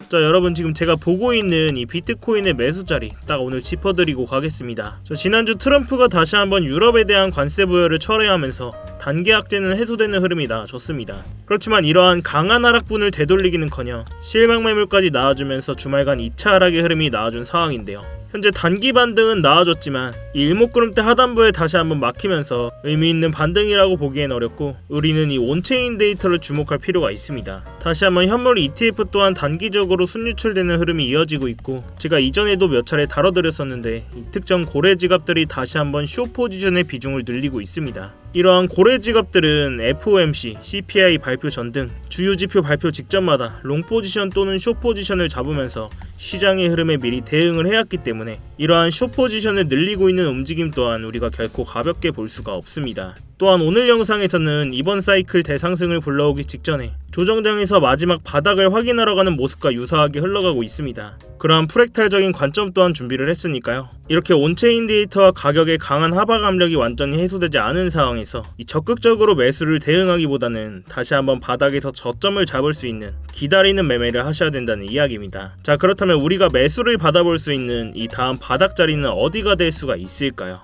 자, 여러분 지금 제가 보고 있는 이 비트코인의 매수 자리 딱 오늘 짚어드리고 가겠습니다. 자, 지난주 트럼프가 다시 한번 유럽에 대한 관세 부여를 철회하면서 단기 악재는 해소되는 흐름이 나아졌습니다. 그렇지만 이러한 강한 하락분을 되돌리기는커녕 실망 매물까지 나와주면서 주말간 2차 하락의 흐름이 나와준 상황인데요. 현재 단기 반등은 나아졌지만 이 일목구름대 하단부에 다시 한번 막히면서 의미있는 반등이라고 보기엔 어렵고 우리는 이 온체인 데이터를 주목할 필요가 있습니다. 다시 한번 현물 ETF 또한 단기적으로 순유출되는 흐름이 이어지고 있고, 제가 이전에도 몇 차례 다뤄드렸었는데 이 특정 고래 지갑들이 다시 한번 숏 포지션의 비중을 늘리고 있습니다. 이러한 고래 지갑들은 FOMC, CPI 발표 전 등 주요 지표 발표 직전마다 롱 포지션 또는 숏 포지션을 잡으면서 시장의 흐름에 미리 대응을 해왔기 때문에 이러한 숏 포지션을 늘리고 있는 움직임 또한 우리가 결코 가볍게 볼 수가 없습니다. 또한 오늘 영상에서는 이번 사이클 대상승을 불러오기 직전에 조정장에서 마지막 바닥을 확인하러 가는 모습과 유사하게 흘러가고 있습니다. 그러한 프랙탈적인 관점 또한 준비를 했으니까요. 이렇게 온체인 데이터와 가격의 강한 하락 압력이 완전히 해소되지 않은 상황에서 이 적극적으로 매수를 대응하기보다는 다시 한번 바닥에서 저점을 잡을 수 있는 기다리는 매매를 하셔야 된다는 이야기입니다. 자, 그렇다면 우리가 매수를 받아볼 수 있는 이 다음 바닥 자리는 어디가 될 수가 있을까요?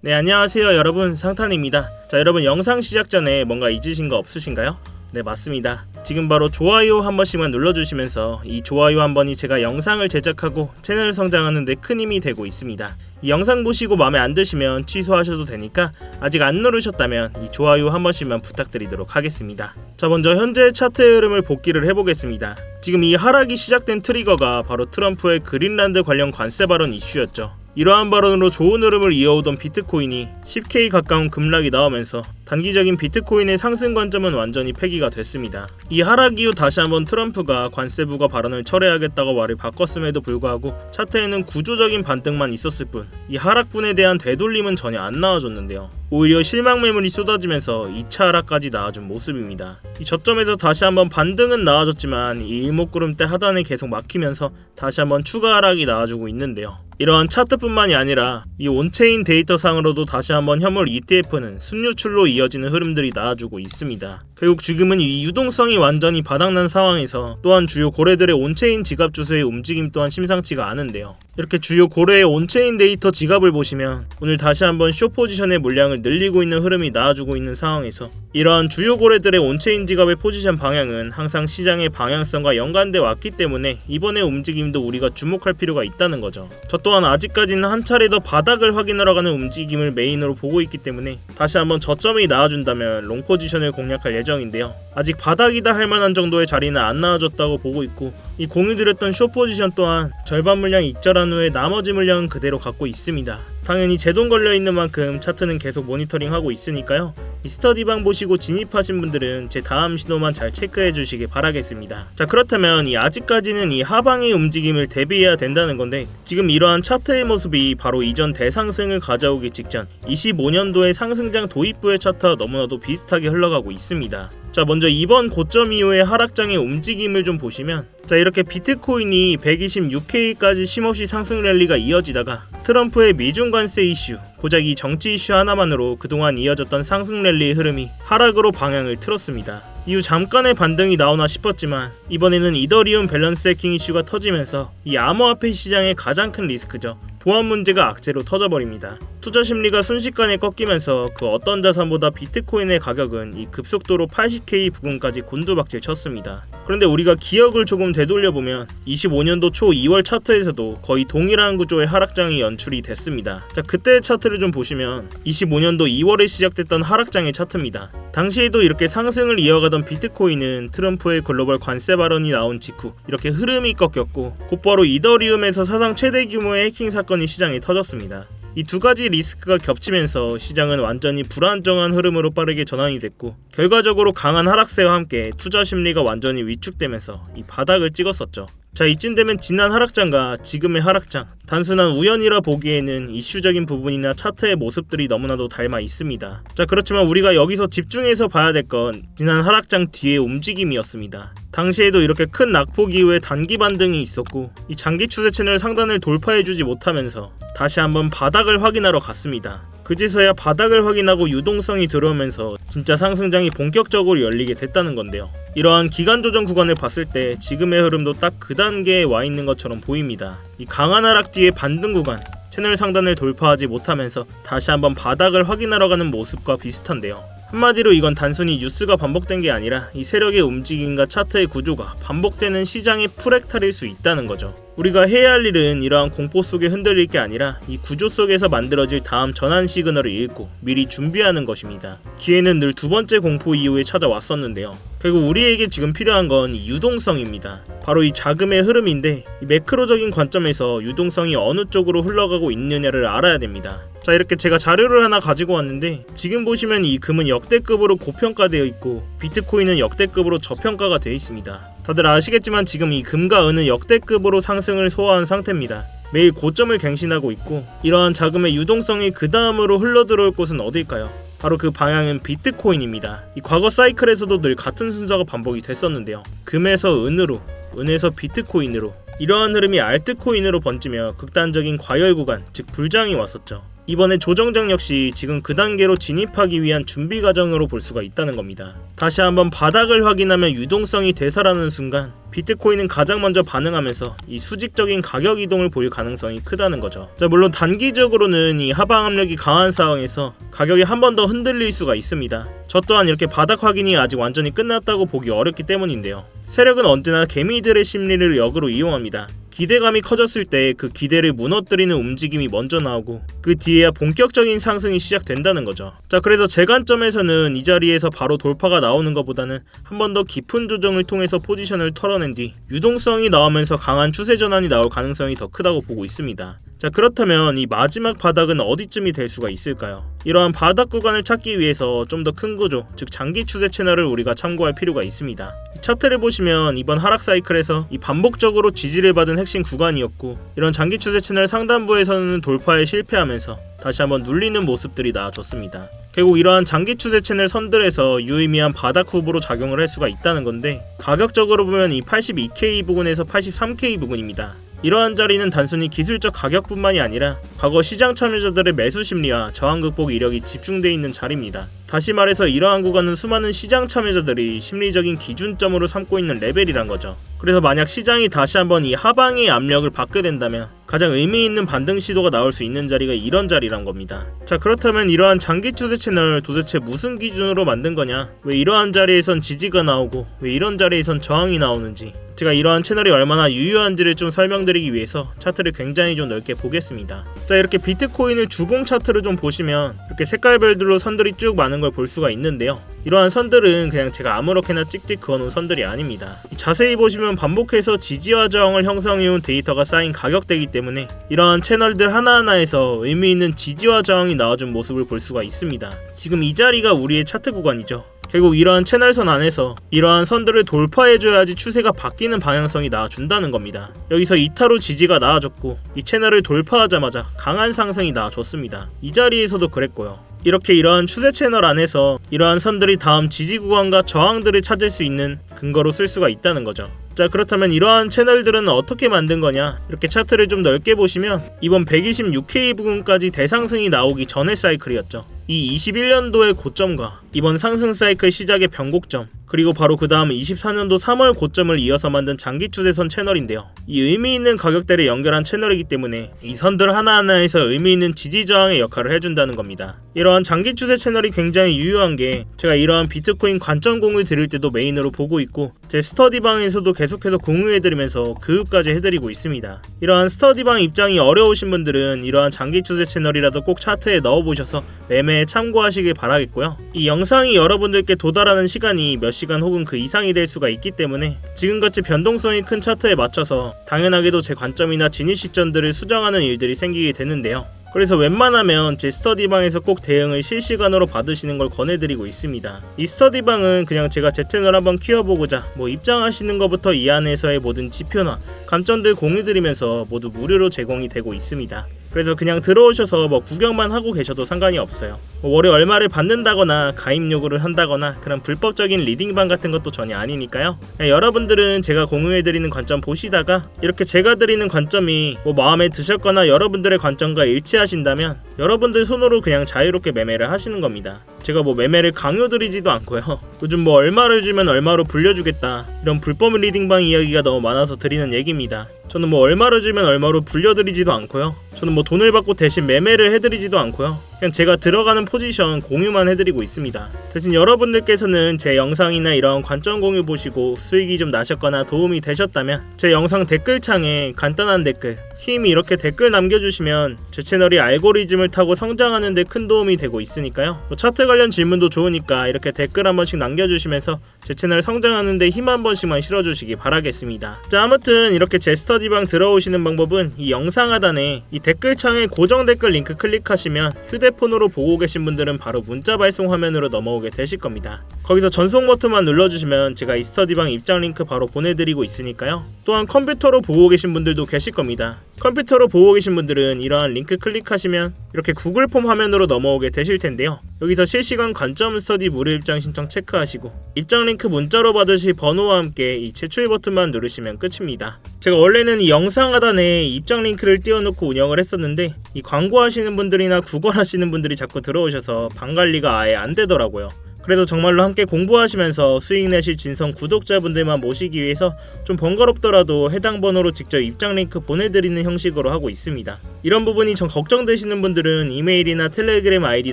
네, 안녕하세요 여러분, 상탄입니다. 자, 여러분 영상 시작 전에 뭔가 잊으신 거 없으신가요? 네, 맞습니다. 지금 바로 좋아요 한 번씩만 눌러주시면서 이 좋아요 한 번이 제가 영상을 제작하고 채널 성장하는 데 큰 힘이 되고 있습니다. 이 영상 보시고 마음에 안 드시면 취소하셔도 되니까 아직 안 누르셨다면 이 좋아요 한 번씩만 부탁드리도록 하겠습니다. 자, 먼저 현재 차트 흐름을 복기를 해보겠습니다. 지금 이 하락이 시작된 트리거가 바로 트럼프의 그린란드 관련 관세 발언 이슈였죠. 이러한 발언으로 좋은 흐름을 이어오던 비트코인이 10K 가까운 급락이 나오면서 단기적인 비트코인의 상승 관점은 완전히 폐기가 됐습니다. 이 하락 이후 다시 한번 트럼프가 관세 부과 발언을 철회하겠다고 말을 바꿨음에도 불구하고 차트에는 구조적인 반등만 있었을 뿐 이 하락분에 대한 되돌림은 전혀 안 나와줬는데요. 오히려 실망 매물이 쏟아지면서 2차 하락까지 나와준 모습입니다. 이 저점에서 다시 한번 반등은 나와줬지만 이 일목구름대 하단에 계속 막히면서 다시 한번 추가 하락이 나와주고 있는데요. 이러한 차트뿐만이 아니라 이 온체인 데이터상으로도 다시 한번 현물 ETF는 순유출로 이어지는 흐름들이 나와주고 있습니다. 결국 지금은 이 유동성이 완전히 바닥난 상황에서 또한 주요 고래들의 온체인 지갑 주수의 움직임 또한 심상치가 않은데요. 이렇게 주요 고래의 온체인 데이터 지갑을 보시면 오늘 다시 한번 숏 포지션의 물량을 늘리고 있는 흐름이 나와주고 있는 상황에서 이러한 주요 고래들의 온체인 지갑의 포지션 방향은 항상 시장의 방향성과 연관돼 왔기 때문에 이번의 움직임도 우리가 주목할 필요가 있다는 거죠. 저 또한 아직까지는 한 차례 더 바닥을 확인하러 가는 움직임을 메인으로 보고 있기 때문에 다시 한번 저점이 나와준다면 롱 포지션을 공략할 예정인데요. 아직 바닥이다 할 만한 정도의 자리는 안 나와줬다고 보고 있고, 이 공유드렸던 숏 포지션 또한 절반 물량 익절한 후에 나머지 물량은 그대로 갖고 있습니다. 당연히 제동 걸려있는 만큼 차트는 계속 모니터링하고 있으니까요. 이 스터디방 보시고 진입하신 분들은 제 다음 신호만 잘 체크해 주시길 바라겠습니다. 자, 그렇다면 이 아직까지는 이 하방의 움직임을 대비해야 된다는 건데, 지금 이러한 차트의 모습이 바로 이전 대상승을 가져오기 직전 25년도의 상승장 도입부의 차트와 너무나도 비슷하게 흘러가고 있습니다. 자, 먼저 이번 고점 이후의 하락장의 움직임을 좀 보시면, 자, 이렇게 비트코인이 126K까지 쉼없이 상승 랠리가 이어지다가 트럼프의 미중 관세 이슈, 고작 이 정치 이슈 하나만으로 그동안 이어졌던 상승 랠리의 흐름이 하락으로 방향을 틀었습니다. 이후 잠깐의 반등이 나오나 싶었지만 이번에는 이더리움 밸런스 해킹 이슈가 터지면서 이 암호화폐 시장의 가장 큰 리스크죠. 보안 문제가 악재로 터져버립니다. 투자 심리가 순식간에 꺾이면서 그 어떤 자산보다 비트코인의 가격은 이 급속도로 80K 부근까지 곤두박질 쳤습니다. 그런데 우리가 기억을 조금 되돌려보면 25년도 초 2월 차트에서도 거의 동일한 구조의 하락장이 연출이 됐습니다. 자, 그때의 차트를 좀 보시면 25년도 2월에 시작됐던 하락장의 차트입니다. 당시에도 이렇게 상승을 이어가던 비트코인은 트럼프의 글로벌 관세 발언이 나온 직후 이렇게 흐름이 꺾였고, 곧바로 이더리움에서 사상 최대 규모의 해킹 사건이 시장에 터졌습니다. 이 두 가지 리스크가 겹치면서 시장은 완전히 불안정한 흐름으로 빠르게 전환이 됐고, 결과적으로 강한 하락세와 함께 투자 심리가 완전히 위축되면서 이 바닥을 찍었었죠. 자, 이쯤 되면 지난 하락장과 지금의 하락장, 단순한 우연이라 보기에는 이슈적인 부분이나 차트의 모습들이 너무나도 닮아 있습니다. 자, 그렇지만 우리가 여기서 집중해서 봐야 될 건 지난 하락장 뒤의 움직임이었습니다. 당시에도 이렇게 큰 낙폭 이후에 단기 반등이 있었고, 이 장기 추세 채널 상단을 돌파해주지 못하면서 다시 한번 바닥을 확인하러 갔습니다. 그제서야 바닥을 확인하고 유동성이 들어오면서 진짜 상승장이 본격적으로 열리게 됐다는 건데요. 이러한 기간 조정 구간을 봤을 때 지금의 흐름도 딱 그 단계에 와 있는 것처럼 보입니다. 이 강한 하락 뒤에 반등 구간, 채널 상단을 돌파하지 못하면서 다시 한번 바닥을 확인하러 가는 모습과 비슷한데요. 한마디로 이건 단순히 뉴스가 반복된 게 아니라 이 세력의 움직임과 차트의 구조가 반복되는 시장의 프랙탈일 수 있다는 거죠. 우리가 해야 할 일은 이러한 공포 속에 흔들릴 게 아니라 이 구조 속에서 만들어질 다음 전환 시그널을 읽고 미리 준비하는 것입니다. 기회는 늘 두 번째 공포 이후에 찾아왔었는데요. 결국 우리에게 지금 필요한 건 유동성입니다. 바로 이 자금의 흐름인데 이 매크로적인 관점에서 유동성이 어느 쪽으로 흘러가고 있느냐를 알아야 됩니다. 자, 이렇게 제가 자료를 하나 가지고 왔는데 지금 보시면 이 금은 역대급으로 고평가되어 있고 비트코인은 역대급으로 저평가가 되어 있습니다. 다들 아시겠지만 지금 이 금과 은은 역대급으로 상승을 소화한 상태입니다. 매일 고점을 갱신하고 있고 이러한 자금의 유동성이 그 다음으로 흘러들어올 곳은 어딜까요? 바로 그 방향은 비트코인입니다. 이 과거 사이클에서도 늘 같은 순서가 반복이 됐었는데요. 금에서 은으로, 은에서 비트코인으로 이러한 흐름이 알트코인으로 번지며 극단적인 과열 구간, 즉 불장이 왔었죠. 이번에 조정장 역시 지금 그 단계로 진입하기 위한 준비 과정으로 볼 수가 있다는 겁니다. 다시 한번 바닥을 확인하며 유동성이 되살아나는 순간 비트코인은 가장 먼저 반응하면서 이 수직적인 가격 이동을 보일 가능성이 크다는 거죠. 자, 물론 단기적으로는 이 하방 압력이 강한 상황에서 가격이 한 번 더 흔들릴 수가 있습니다. 저 또한 이렇게 바닥 확인이 아직 완전히 끝났다고 보기 어렵기 때문인데요. 세력은 언제나 개미들의 심리를 역으로 이용합니다. 기대감이 커졌을 때 그 기대를 무너뜨리는 움직임이 먼저 나오고 그 뒤에야 본격적인 상승이 시작된다는 거죠. 자, 그래서 제 관점에서는 이 자리에서 바로 돌파가 나오는 것보다는 한 번 더 깊은 조정을 통해서 포지션을 털어낸 뒤 유동성이 나오면서 강한 추세 전환이 나올 가능성이 더 크다고 보고 있습니다. 자, 그렇다면 이 마지막 바닥은 어디쯤이 될 수가 있을까요? 이러한 바닥 구간을 찾기 위해서 좀 더 큰 구조, 즉 장기 추세 채널을 우리가 참고할 필요가 있습니다. 이 차트를 보시면 이번 하락 사이클에서 이 반복적으로 지지를 받은 핵심 구간이었고 이런 장기 추세 채널 상단부에서는 돌파에 실패하면서 다시 한번 눌리는 모습들이 나와줬습니다. 결국 이러한 장기 추세 채널 선들에서 유의미한 바닥 후보로 작용을 할 수가 있다는 건데 가격적으로 보면 이 82K 부근에서 83K 부근입니다. 이러한 자리는 단순히 기술적 가격뿐만이 아니라 과거 시장 참여자들의 매수 심리와 저항 극복 이력이 집중되어 있는 자리입니다. 다시 말해서 이러한 구간은 수많은 시장 참여자들이 심리적인 기준점으로 삼고 있는 레벨이란 거죠. 그래서 만약 시장이 다시 한번 이 하방의 압력을 받게 된다면 가장 의미 있는 반등 시도가 나올 수 있는 자리가 이런 자리란 겁니다. 자, 그렇다면 이러한 장기 추세 채널 도대체 무슨 기준으로 만든 거냐? 왜 이러한 자리에선 지지가 나오고 왜 이런 자리에선 저항이 나오는지 제가 이러한 채널이 얼마나 유효한지를 좀 설명드리기 위해서 차트를 굉장히 좀 넓게 보겠습니다. 자, 이렇게 비트코인을 주봉 차트를 좀 보시면 이렇게 색깔별들로 선들이 쭉 많은 걸 볼 수가 있는데요. 이러한 선들은 그냥 제가 아무렇게나 찍찍 그어놓은 선들이 아닙니다. 자세히 보시면 반복해서 지지와 저항을 형성해온 데이터가 쌓인 가격대이기 때문에 이러한 채널들 하나하나에서 의미 있는 지지와 저항이 나와준 모습을 볼 수가 있습니다. 지금 이 자리가 우리의 차트 구간이죠. 결국 이러한 채널선 안에서 이러한 선들을 돌파해줘야지 추세가 바뀌는 방향성이 나와준다는 겁니다. 여기서 이타로 지지가 나와줬고 이 채널을 돌파하자마자 강한 상승이 나와줬습니다. 이 자리에서도 그랬고요. 이렇게 이러한 추세 채널 안에서 이러한 선들이 다음 지지 구간과 저항들을 찾을 수 있는 근거로 쓸 수가 있다는 거죠. 자, 그렇다면 이러한 채널들은 어떻게 만든 거냐? 이렇게 차트를 좀 넓게 보시면 이번 126K 부근까지 대상승이 나오기 전의 사이클이었죠. 이 21년도의 고점과 이번 상승 사이클 시작의 변곡점, 그리고 바로 그 다음 24년도 3월 고점을 이어서 만든 장기 추세선 채널인데요. 이 의미 있는 가격대를 연결한 채널이기 때문에 이 선들 하나하나에서 의미 있는 지지 저항의 역할을 해준다는 겁니다. 이러한 장기 추세 채널이 굉장히 유효한 게 제가 이러한 비트코인 관점 공유 드릴 때도 메인으로 보고 있고 제 스터디방에서도 계속해서 공유해드리면서 교육까지 해드리고 있습니다. 이러한 스터디방 입장이 어려우신 분들은 이러한 장기 추세 채널이라도 꼭 차트에 넣어보셔서 매매에 참고하시길 바라겠고요. 이 영상이 여러분들께 도달하는 시간이 몇 시간 혹은 그 이상이 될 수가 있기 때문에 지금같이 변동성이 큰 차트에 맞춰서 당연하게도 제 관점이나 진입 시점들을 수정하는 일들이 생기게 되는데요. 그래서 웬만하면 제 스터디방에서 꼭 대응을 실시간으로 받으시는 걸 권해드리고 있습니다. 이 스터디방은 그냥 제가 제 채널 한번 키워보고자 입장하시는 것부터 이 안에서의 모든 지표나 감점들 공유드리면서 모두 무료로 제공이 되고 있습니다. 그래서 그냥 들어오셔서 뭐 구경만 하고 계셔도 상관이 없어요. 뭐 월에 얼마를 받는다거나 가입 요구를 한다거나 그런 불법적인 리딩방 같은 것도 전혀 아니니까요. 여러분들은 제가 공유해드리는 관점 보시다가 이렇게 제가 드리는 관점이 뭐 마음에 드셨거나 여러분들의 관점과 일치하신다면 여러분들 손으로 그냥 자유롭게 매매를 하시는 겁니다. 제가 뭐 매매를 강요드리지도 않고요. 요즘 뭐 얼마를 주면 얼마로 불려주겠다 이런 불법 리딩방 이야기가 너무 많아서 드리는 얘기입니다. 저는 뭐 얼마를 주면 얼마로 불려드리지도 않고요. 저는 뭐 돈을 받고 대신 매매를 해드리지도 않고요. 그냥 제가 들어가는 포지션 공유만 해드리고 있습니다. 대신 여러분들께서는 제 영상이나 이런 관점 공유 보시고 수익이 좀 나셨거나 도움이 되셨다면 제 영상 댓글창에 간단한 댓글 힘이 이렇게 댓글 남겨주시면 제 채널이 알고리즘을 타고 성장하는 데 큰 도움이 되고 있으니까요. 뭐 차트 관련 질문도 좋으니까 이렇게 댓글 한 번씩 남겨주시면서 제 채널 성장하는 데 힘 한 번씩만 실어주시기 바라겠습니다. 자, 아무튼 이렇게 제 스터디방 들어오시는 방법은 이 영상 하단에 이 댓글창에 고정 댓글 링크 클릭하시면 휴대폰으로 보고 계신 분들은 바로 문자 발송 화면으로 넘어오게 되실 겁니다. 거기서 전송 버튼만 눌러주시면 제가 이 스터디방 입장 링크 바로 보내드리고 있으니까요. 또한 컴퓨터로 보고 계신 분들도 계실 겁니다. 컴퓨터로 보고 계신 분들은 이러한 링크 클릭하시면 이렇게 구글 폼 화면으로 넘어오게 되실 텐데요. 여기서 실시간 관점 스터디 무료 입장 신청 체크하시고 입장 링크 문자로 받으실 번호와 함께 이 제출 버튼만 누르시면 끝입니다. 제가 원래는 이 영상 하단에 입장 링크를 띄워놓고 운영을 했었는데 이 광고하시는 분들이나 구걸하시는 분들이 자꾸 들어오셔서 방 관리가 아예 안 되더라고요. 그래도 정말로 함께 공부하시면서 수익 내실 진성 구독자분들만 모시기 위해서 좀 번거롭더라도 해당 번호로 직접 입장 링크 보내드리는 형식으로 하고 있습니다. 이런 부분이 좀 걱정되시는 분들은 이메일이나 텔레그램 아이디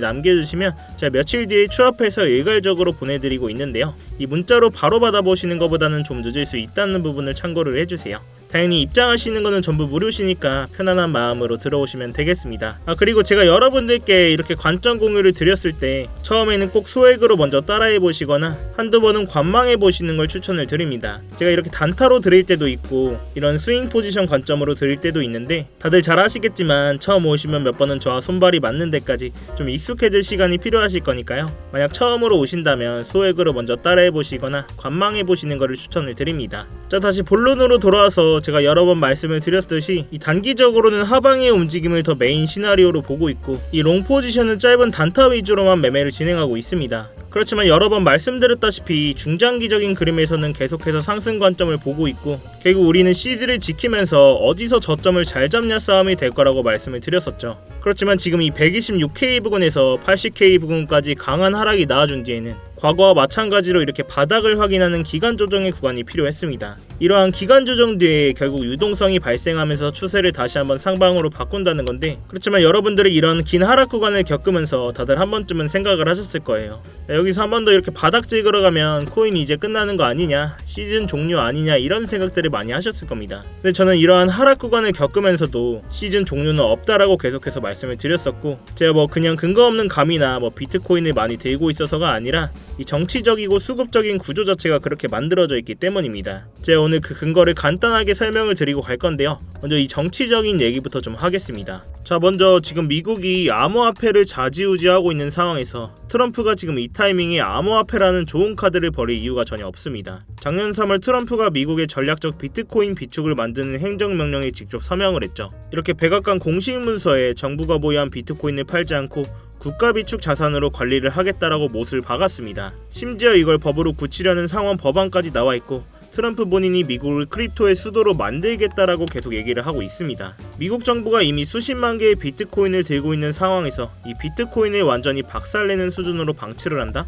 남겨주시면 제가 며칠 뒤에 추합해서 일괄적으로 보내드리고 있는데요. 이 문자로 바로 받아보시는 것보다는 좀 늦을 수 있다는 부분을 참고를 해주세요. 당연히 입장하시는 거는 전부 무료시니까 편안한 마음으로 들어오시면 되겠습니다. 그리고 제가 여러분들께 이렇게 관점 공유를 드렸을 때 처음에는 꼭 소액으로 먼저 따라해 보시거나 한두 번은 관망해 보시는 걸 추천을 드립니다. 제가 이렇게 단타로 드릴 때도 있고 이런 스윙 포지션 관점으로 드릴 때도 있는데 다들 잘 아시겠지만 처음 오시면 몇 번은 저와 손발이 맞는 데까지 좀 익숙해질 시간이 필요하실 거니까요. 만약 처음으로 오신다면 소액으로 먼저 따라해 보시거나 관망해 보시는 것을 추천을 드립니다. 자, 다시 본론으로 돌아와서 제가 여러 번 말씀을 드렸듯이 이 단기적으로는 하방의 움직임을 더 메인 시나리오로 보고 있고 이 롱 포지션은 짧은 단타 위주로만 매매를 진행하고 있습니다. 그렇지만 여러 번 말씀드렸다시피 중장기적인 그림에서는 계속해서 상승 관점을 보고 있고 결국 우리는 CD를 지키면서 어디서 저점을 잘 잡냐 싸움이 될 거라고 말씀을 드렸었죠. 그렇지만 지금 이 126K 부근에서 80K 부근까지 강한 하락이 나와준 뒤에는 과거와 마찬가지로 이렇게 바닥을 확인하는 기간 조정의 구간이 필요했습니다. 이러한 기간 조정 뒤에 결국 유동성이 발생하면서 추세를 다시 한번 상방으로 바꾼다는 건데 그렇지만 여러분들이 이런 긴 하락 구간을 겪으면서 다들 한 번쯤은 생각을 하셨을 거예요. 여기서 한 번 더 이렇게 바닥 찍으러 가면 코인이 이제 끝나는 거 아니냐, 시즌 종료 아니냐 이런 생각들을 많이 하셨을 겁니다. 근데 저는 이러한 하락 구간을 겪으면서도 시즌 종료는 없다라고 계속해서 말씀을 드렸었고 제가 뭐 그냥 근거 없는 감이나 뭐 비트코인을 많이 들고 있어서가 아니라 이 정치적이고 수급적인 구조 자체가 그렇게 만들어져 있기 때문입니다. 제가 오늘 그 근거를 간단하게 설명을 드리고 갈 건데요. 먼저 이 정치적인 얘기부터 좀 하겠습니다. 자, 먼저 지금 미국이 암호화폐를 좌지우지하고 있는 상황에서 트럼프가 지금 이 타이밍에 암호화폐라는 좋은 카드를 버릴 이유가 전혀 없습니다. 작년 3월 트럼프가 미국의 전략적 비트코인 비축을 만드는 행정명령에 직접 서명을 했죠. 이렇게 백악관 공식 문서에 정부가 보유한 비트코인을 팔지 않고 국가 비축 자산으로 관리를 하겠다라고 못을 박았습니다. 심지어 이걸 법으로 굳히려는 상원 법안까지 나와 있고 트럼프 본인이 미국을 크립토의 수도로 만들겠다라고 계속 얘기를 하고 있습니다. 미국 정부가 이미 수십만 개의 비트코인을 들고 있는 상황에서 이 비트코인을 완전히 박살내는 수준으로 방치를 한다?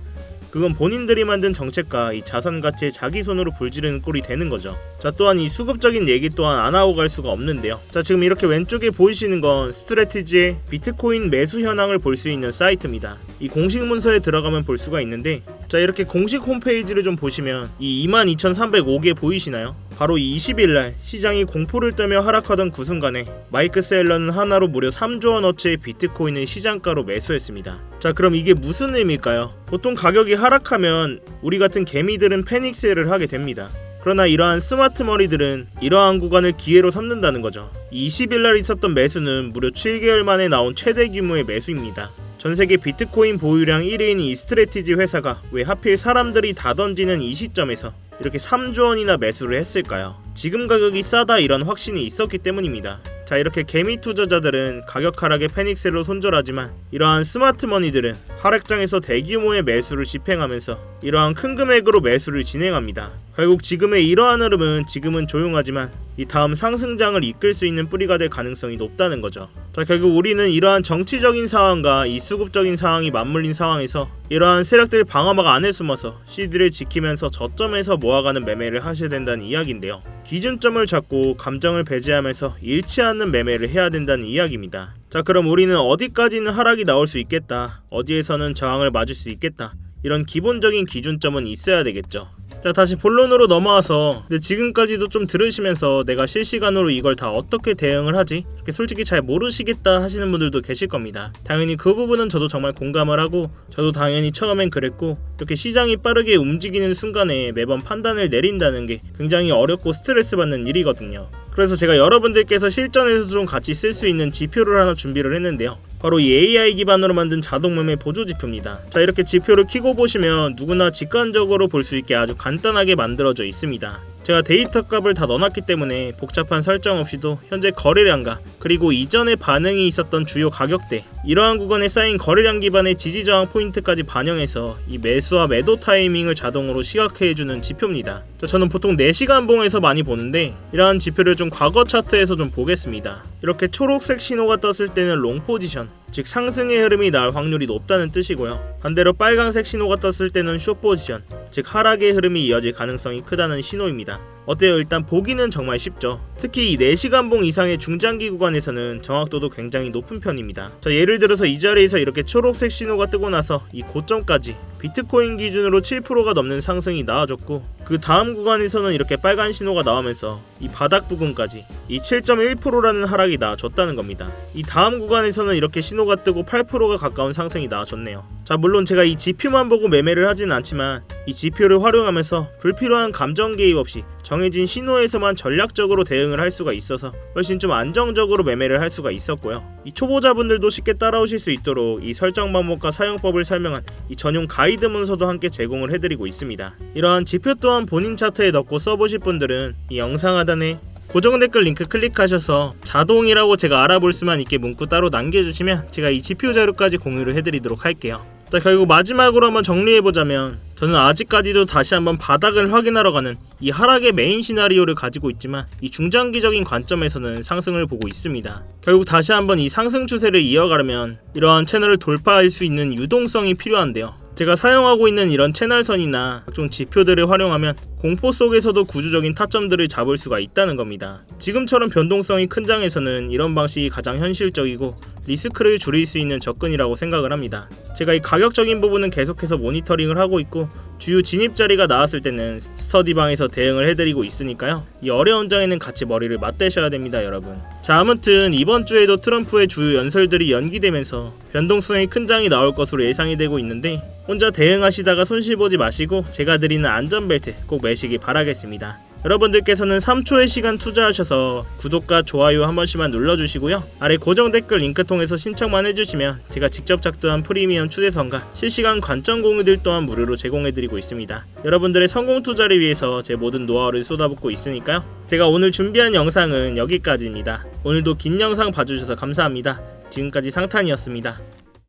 그건 본인들이 만든 정책과 이 자산 가치에 자기 손으로 불지르는 꼴이 되는 거죠. 자, 또한 이 수급적인 얘기 또한 안 하고 갈 수가 없는데요. 자, 지금 이렇게 왼쪽에 보이시는 건 스트래티지의 비트코인 매수 현황을 볼 수 있는 사이트입니다. 이 공식 문서에 들어가면 볼 수가 있는데 자, 이렇게 공식 홈페이지를 좀 보시면 이 22,305개 보이시나요? 바로 이 20일날 시장이 공포를 떨며 하락하던 그 순간에 마이크 셀러는 하나로 무려 3조 원어치의 비트코인을 시장가로 매수했습니다. 자, 그럼 이게 무슨 의미일까요? 보통 가격이 하락하면 우리 같은 개미들은 패닉 세일을 하게 됩니다. 그러나 이러한 스마트 머리들은 이러한 구간을 기회로 삼는다는 거죠. 이 20일날 있었던 매수는 무려 7개월 만에 나온 최대 규모의 매수입니다. 전세계 비트코인 보유량 1위인 이 스트래티지 회사가 왜 하필 사람들이 다 던지는 이 시점에서 이렇게 3조 원이나 매수를 했을까요? 지금 가격이 싸다 이런 확신이 있었기 때문입니다. 자, 이렇게 개미 투자자들은 가격 하락에 패닉셀로 손절하지만 이러한 스마트머니들은 하락장에서 대규모의 매수를 집행하면서 이러한 큰 금액으로 매수를 진행합니다. 결국 지금의 이러한 흐름은 지금은 조용하지만 이 다음 상승장을 이끌 수 있는 뿌리가 될 가능성이 높다는 거죠. 자, 결국 우리는 이러한 정치적인 상황과 이 수급적인 상황이 맞물린 상황에서 이러한 세력들 방어막 안에 숨어서 시드를 지키면서 저점에서 모아가는 매매를 하셔야 된다는 이야기인데요. 기준점을 잡고 감정을 배제하면서 잃지 않는 매매를 해야 된다는 이야기입니다. 자, 그럼 우리는 어디까지는 하락이 나올 수 있겠다, 어디에서는 저항을 맞을 수 있겠다, 이런 기본적인 기준점은 있어야 되겠죠. 자, 다시 본론으로 넘어와서 근데 지금까지도 좀 들으시면서 내가 실시간으로 이걸 다 어떻게 대응을 하지? 이렇게 솔직히 잘 모르시겠다 하시는 분들도 계실 겁니다. 당연히 그 부분은 저도 정말 공감을 하고 저도 당연히 처음엔 그랬고 이렇게 시장이 빠르게 움직이는 순간에 매번 판단을 내린다는 게 굉장히 어렵고 스트레스 받는 일이거든요. 그래서 제가 여러분들께서 실전에서 좀 같이 쓸 수 있는 지표를 하나 준비를 했는데요. 바로 이 AI 기반으로 만든 자동매매 보조지표입니다. 자, 이렇게 지표를 켜고 보시면 누구나 직관적으로 볼 수 있게 아주 간단하게 만들어져 있습니다. 제가 데이터 값을 다 넣어놨기 때문에 복잡한 설정 없이도 현재 거래량과 그리고 이전에 반응이 있었던 주요 가격대, 이러한 구간에 쌓인 거래량 기반의 지지저항 포인트까지 반영해서 이 매수와 매도 타이밍을 자동으로 시각화해주는 지표입니다. 자, 저는 보통 4시간 봉에서 많이 보는데 이러한 지표를 좀 과거 차트에서 좀 보겠습니다. 이렇게 초록색 신호가 떴을 때는 롱 포지션, 즉 상승의 흐름이 나올 확률이 높다는 뜻이고요. 반대로 빨간색 신호가 떴을 때는 숏 포지션, 즉 하락의 흐름이 이어질 가능성이 크다는 신호입니다. 어때요? 일단 보기는 정말 쉽죠. 특히 이 4시간 봉 이상의 중장기 구간에서는 정확도도 굉장히 높은 편입니다. 자, 예를 들어서 이 자리에서 이렇게 초록색 신호가 뜨고 나서 이 고점까지 비트코인 기준으로 7%가 넘는 상승이 나와줬고 그 다음 구간에서는 이렇게 빨간 신호가 나오면서 이 바닥 부근까지 이 7.1%라는 하락이 나와줬다는 겁니다. 이 다음 구간에서는 이렇게 신호가 뜨고 8%가 가까운 상승이 나와줬네요. 자, 물론 제가 이 지표만 보고 매매를 하진 않지만 이 지표를 활용하면서 불필요한 감정 개입 없이 정해진 신호에서만 전략적으로 대응을 할 수가 있어서 훨씬 좀 안정적으로 매매를 할 수가 있었고요. 이 초보자분들도 쉽게 따라오실 수 있도록 이 설정 방법과 사용법을 설명한 이 전용 가이드 문서도 함께 제공을 해드리고 있습니다. 이러한 지표 또한 본인 차트에 넣고 써보실 분들은 이 영상 하단에 고정 댓글 링크 클릭하셔서 자동이라고 제가 알아볼 수만 있게 문구 따로 남겨주시면 제가 이 지표 자료까지 공유를 해드리도록 할게요. 자, 결국 마지막으로 한번 정리해보자면 저는 아직까지도 다시 한번 바닥을 확인하러 가는 이 하락의 메인 시나리오를 가지고 있지만 이 중장기적인 관점에서는 상승을 보고 있습니다. 결국 다시 한번 이 상승 추세를 이어가려면 이러한 채널을 돌파할 수 있는 유동성이 필요한데요. 제가 사용하고 있는 이런 채널선이나 각종 지표들을 활용하면 공포 속에서도 구조적인 타점들을 잡을 수가 있다는 겁니다. 지금처럼 변동성이 큰 장에서는 이런 방식이 가장 현실적이고 리스크를 줄일 수 있는 접근이라고 생각을 합니다. 제가 이 가격적인 부분은 계속해서 모니터링을 하고 있고 주요 진입 자리가 나왔을 때는 스터디방에서 대응을 해드리고 있으니까요. 이 어려운 장에는 같이 머리를 맞대셔야 됩니다, 여러분. 자, 아무튼 이번 주에도 트럼프의 주요 연설들이 연기되면서 변동성이 큰 장이 나올 것으로 예상이 되고 있는데 혼자 대응하시다가 손실 보지 마시고 제가 드리는 안전벨트 꼭 매시기 바라겠습니다. 여러분들께서는 3초의 시간 투자하셔서 구독과 좋아요 한 번씩만 눌러주시고요. 아래 고정 댓글 링크 통해서 신청만 해주시면 제가 직접 작도한 프리미엄 추대선과 실시간 관점 공유들 또한 무료로 제공해드리고 있습니다. 여러분들의 성공 투자를 위해서 제 모든 노하우를 쏟아붓고 있으니까요. 제가 오늘 준비한 영상은 여기까지입니다. 오늘도 긴 영상 봐주셔서 감사합니다. 지금까지 상탄이었습니다.